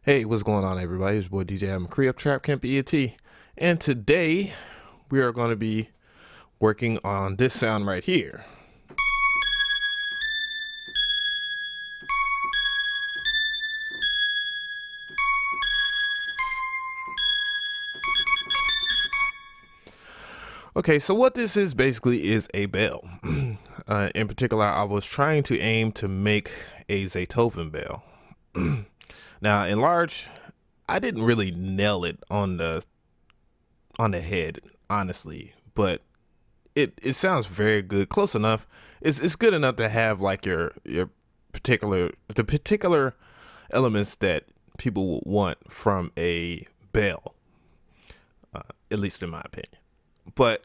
Hey, what's going on, everybody? It's your boy DJ. I'm a Cree up Trap Camp pt, and today we are going to be working on this sound right here. Okay, so what this is basically is a bell. In particular, I was trying to aim to make a Zaytoven bell. Now, in large, I didn't really nail it on the head, honestly, but it sounds very good, close enough. It's good enough to have like your particular elements that people will want from a bell, at least in my opinion. But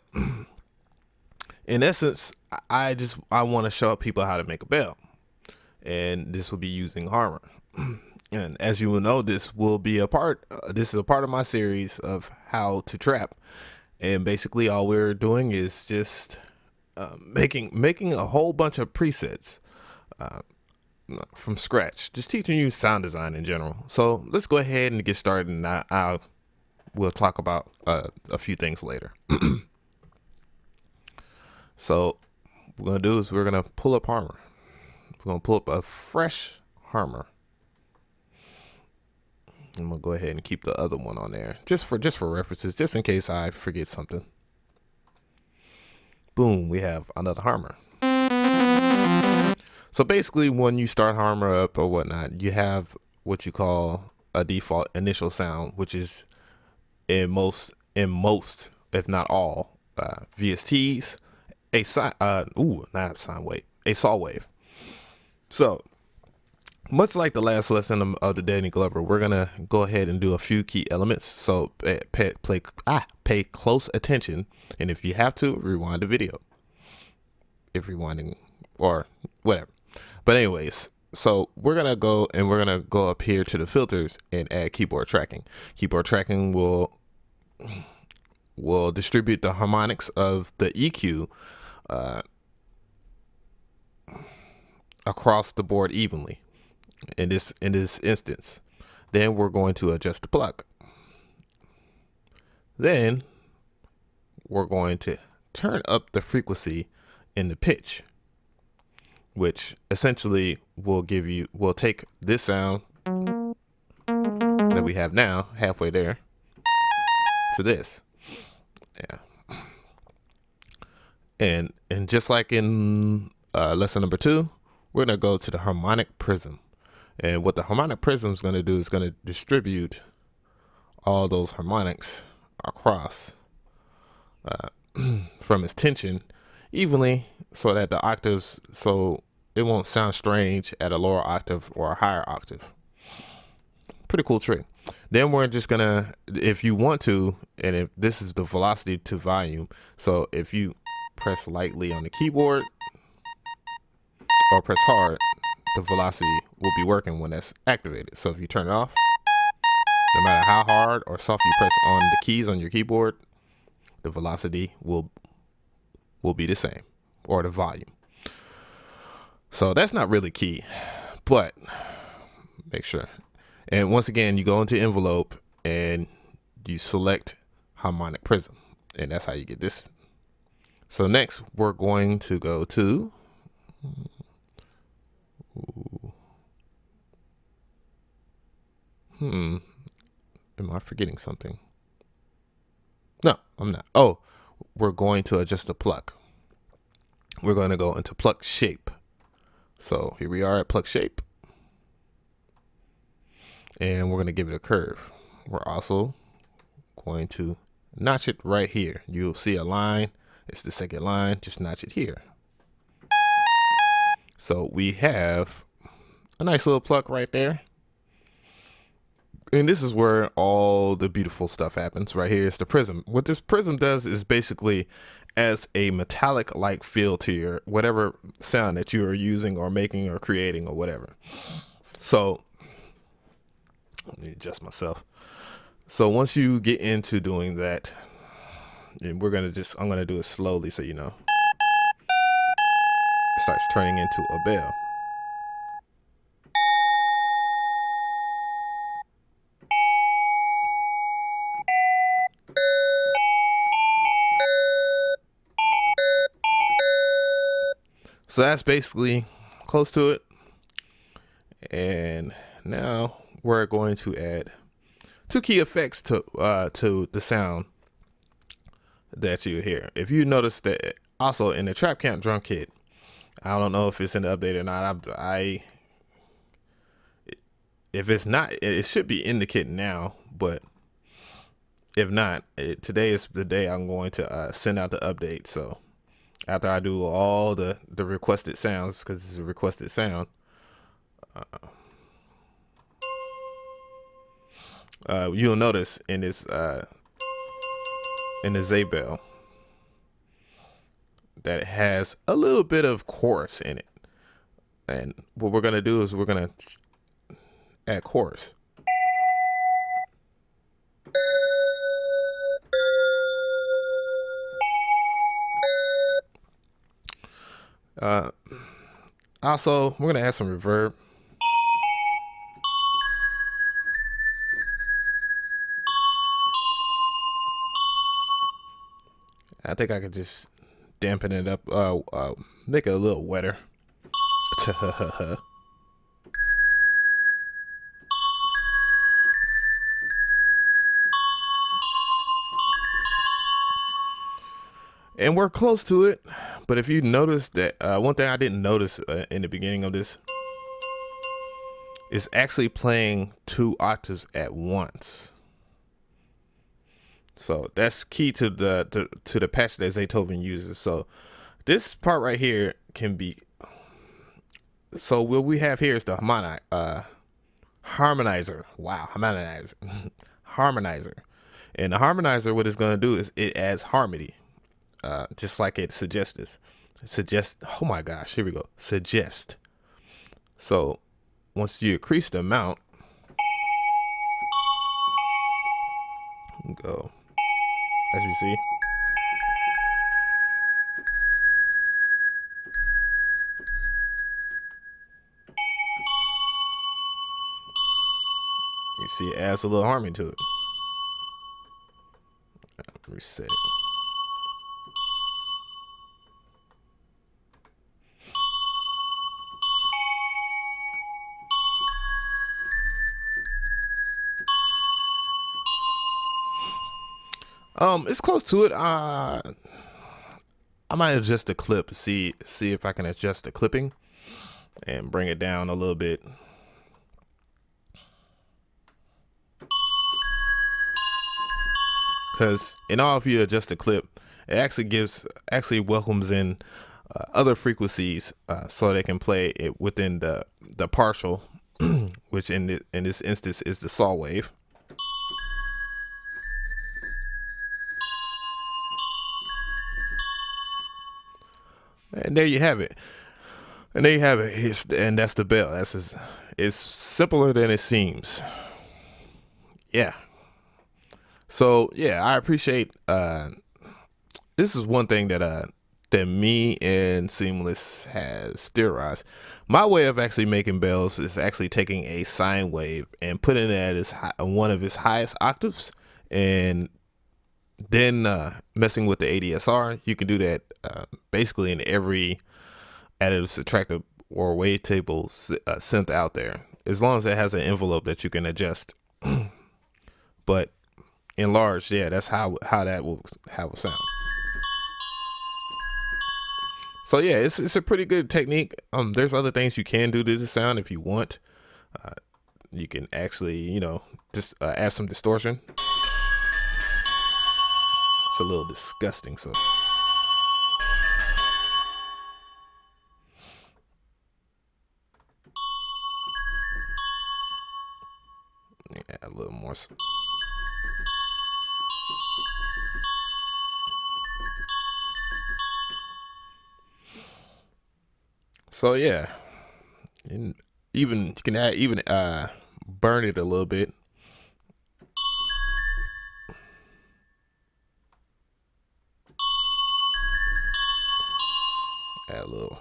in essence, I want to show people how to make a bell, and this will be using Harmor. And as you will know, this will be a part. This is a part of my series of how to trap, and basically all we're doing is just making a whole bunch of presets from scratch, just teaching you sound design in general. So let's go ahead and get started, and we'll talk about a few things later. So what we're gonna do is we're gonna pull up Harmor. We're gonna pull up a fresh Harmor. I'm gonna go ahead and keep the other one on there just for references, just in case I forget something. Boom, we have another Harmor. So basically, when you start Harmor up or whatnot, you have what you call a default initial sound, which is in most, if not all, VSTs, a saw wave. So much like the last lesson of the Danny Glover, we're gonna go ahead and do a few key elements. So pay close attention, and if you have to, rewind the video. If rewinding or whatever. But anyways, so we're gonna go up here to the filters and add keyboard tracking. Keyboard tracking will distribute the harmonics of the EQ across the board evenly. In this instance, then we're going to adjust the pluck. Then we're going to turn up the frequency in the pitch, which essentially will take this sound that we have now halfway there to this. Yeah. And just like in lesson number 2, we're gonna go to the harmonic prism. And what the harmonic prism is gonna do is gonna distribute all those harmonics across from its tension evenly, so that the octaves, so it won't sound strange at a lower octave or a higher octave. Pretty cool trick. Then we're just gonna, if you want to, and if this is the velocity to volume, so if you press lightly on the keyboard or press hard, the velocity will be working when that's activated. So if you turn it off, no matter how hard or soft you press on the keys on your keyboard, the velocity will be the same, or the volume. So that's not really key, but make sure. And once again, you go into envelope and you select harmonic prism, and that's how you get this. So next we're going to go to am I forgetting something? No, I'm not. Oh, we're going to adjust the pluck. We're going to go into pluck shape. So here we are at pluck shape, and we're going to give it a curve. We're also going to notch it right here. You'll see a line. It's the second line. Just notch it here. So we have a nice little pluck right there. And this is where all the beautiful stuff happens. Right here is the prism. What this prism does is basically as a metallic like feel to your whatever sound that you are using or making or creating or whatever. So let me adjust myself. So once you get into doing that, and I'm gonna do it slowly so you know. It starts turning into a bell. So that's basically close to it. And now we're going to add two key effects to the sound that you hear. If you notice that also in the trap camp drum kit, I don't know if it's in the update or not. If it's not, it should be in the kit now. But if not, today is the day I'm going to send out the update. So after I do all the requested sounds, because it's a requested sound, you'll notice in this in the Zaybell that it has a little bit of chorus in it. And what we're gonna do is we're gonna add chorus. Also, we're gonna add some reverb. I think I could just dampen it up, make it a little wetter. And we're close to it. But if you notice that, one thing I didn't notice in the beginning of this is actually playing 2 octaves at once. So that's key to the patch that Zaytoven uses. So this part right here can be. So what we have here is the harmonizer. Wow, harmonizer, harmonizer, and the harmonizer. What it's gonna do is it adds harmony, just like it suggests. Oh my gosh, here we go. Suggest. So once you increase the amount, go as you see. You see it adds a little harmony to it. Reset it. It's close to it. I might adjust the clip, see if I can adjust the clipping and bring it down a little bit. Because in all, if you adjust the clip, it actually welcomes in other frequencies, so they can play it within the partial, which in this instance is the saw wave. And there you have it. And there you have it. And that's the bell. It's simpler than it seems. Yeah. So yeah, I appreciate. This is one thing that me and Seamless has theorized. My way of actually making bells is actually taking a sine wave and putting it at one of its highest octaves, and then messing with the ADSR. You can do that basically in every additive, subtractive, or wavetable synth out there, as long as it has an envelope that you can adjust. But enlarged, yeah, that's how that will sound. So yeah, it's a pretty good technique. There's other things you can do to the sound if you want. You can actually, just add some distortion. It's a little disgusting, so. Add a little more. So yeah, and even you can add burn it a little bit. Add a little.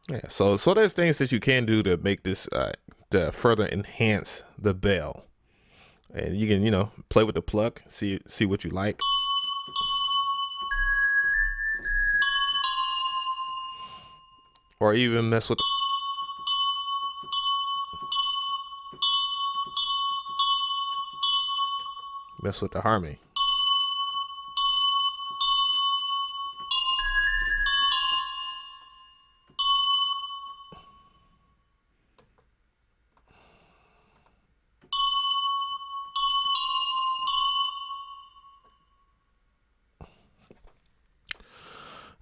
Yeah, so there's things that you can do to make this to further enhance the bell, and you can play with the pluck, see what you like. or even mess with the harmony.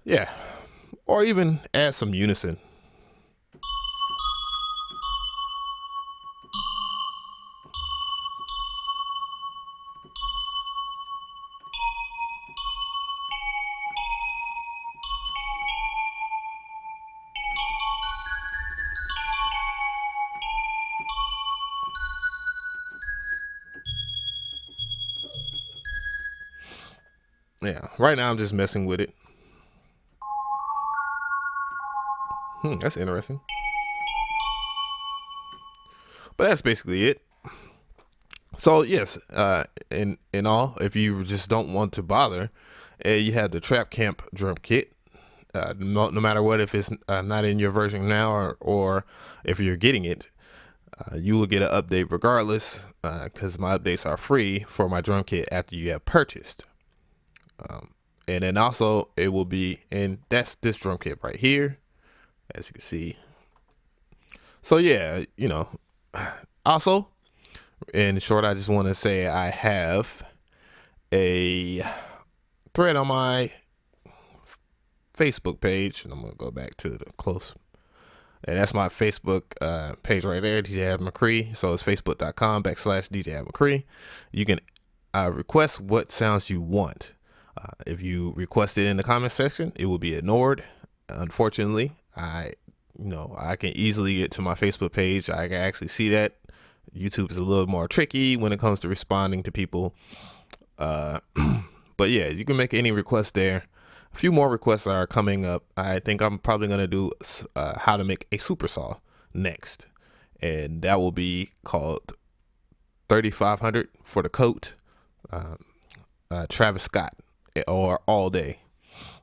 Yeah, or even add some unison. Yeah, right now I'm just messing with it. That's interesting. But that's basically it. So yes, in all, if you just don't want to bother, you have the Trap Camp drum kit. No matter what, if it's not in your version now, or if you're getting it, you will get an update regardless, because my updates are free for my drum kit after you have purchased. And then also it will be, and that's this drum kit right here, as you can see. So yeah, also, in short, I just want to say I have a thread on my Facebook page, and I'm gonna go back to the close, and that's my Facebook page right there, DJ Adam McCree. So it's facebook.com/DJ Adam McCree. You can request what sounds you want. If you request it in the comment section, it will be ignored. Unfortunately, I can easily get to my Facebook page. I can actually see that. YouTube is a little more tricky when it comes to responding to people. But yeah, you can make any request there. A few more requests are coming up. I think I'm probably going to do how to make a super saw next. And that will be called 3500 for the coat. Travis Scott, or All Day,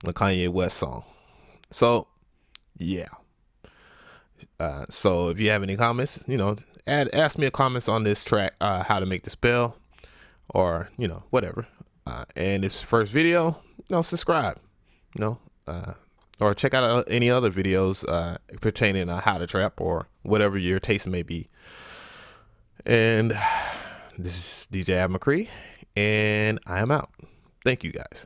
the Kanye West song. So yeah. So if you have any comments, ask me a comments on this track, how to make the spell, or whatever. And if it's the first video, subscribe, or check out any other videos pertaining to how to trap or whatever your taste may be. And this is DJ Ab McCree, and I am out. Thank you guys.